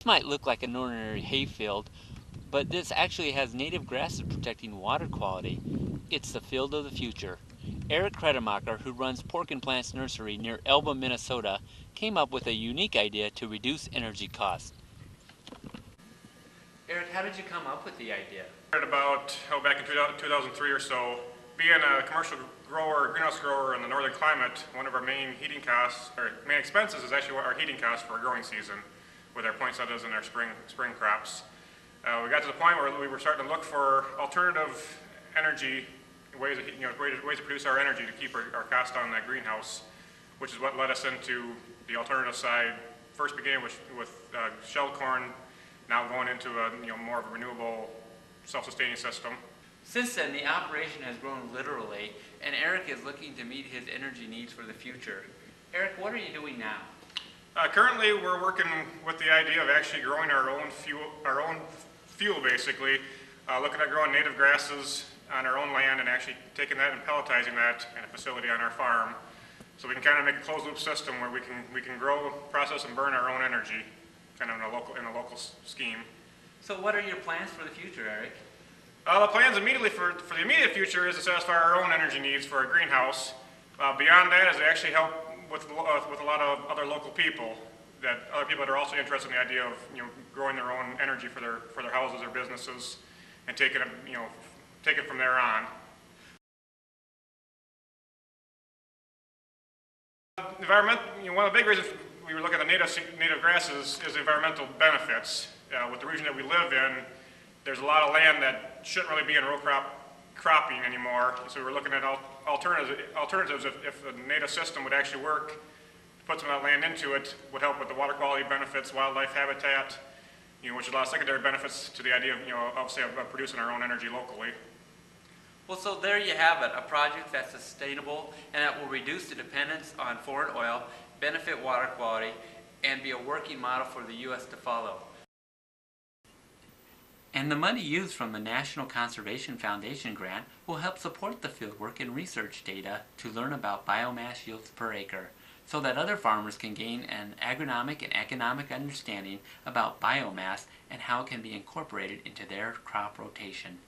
might look like an ordinary hayfield, but this actually has native grasses protecting water quality. It's the field of the future. Eric Kretemacher, who runs Pork and Plants Nursery near Elba, Minnesota, came up with a unique idea to reduce energy costs. Eric, how did you come up with the idea? Back in 2003 or so, being a commercial grower, greenhouse grower in the northern climate, one of our main heating costs, or main expenses is actually our heating costs for our growing season with our poinsettias and our spring crops. We got to the point where we were starting to look for alternative energy ways to produce our energy to keep our cost on that greenhouse, which is what led us into the alternative side. First beginning with shelled corn, now going into more of a renewable, self-sustaining system. Since then, the operation has grown literally, and Eric is looking to meet his energy needs for the future. Eric, what are you doing now? Currently, we're working with the idea of actually growing our own fuel basically, looking at growing native grasses on our own land and actually taking that and pelletizing that in a facility on our farm, so we can kind of make a closed loop system where we can grow, process, and burn our own energy, kind of in a local scheme. So what are your plans for the future, Eric? The plans immediately for the immediate future is to satisfy our own energy needs for our greenhouse. Beyond that is to actually help with a lot of other local people, other people that are also interested in the idea of growing their own energy for their houses or businesses, and take it from there on. One of the big reasons we were looking at the native grasses is environmental benefits. With the region that we live in, there's a lot of land that shouldn't really be in row cropping anymore. So we're looking at alternatives if the native system would actually work. Put some of that land into it would help with the water quality benefits, wildlife habitat, which is a lot of secondary benefits to the idea of obviously of producing our own energy locally. Well, so there you have it, a project that's sustainable and that will reduce the dependence on foreign oil, benefit water quality, and be a working model for the U.S. to follow. And the money used from the National Conservation Foundation grant will help support the fieldwork and research data to learn about biomass yields per acre, so that other farmers can gain an agronomic and economic understanding about biomass and how it can be incorporated into their crop rotation.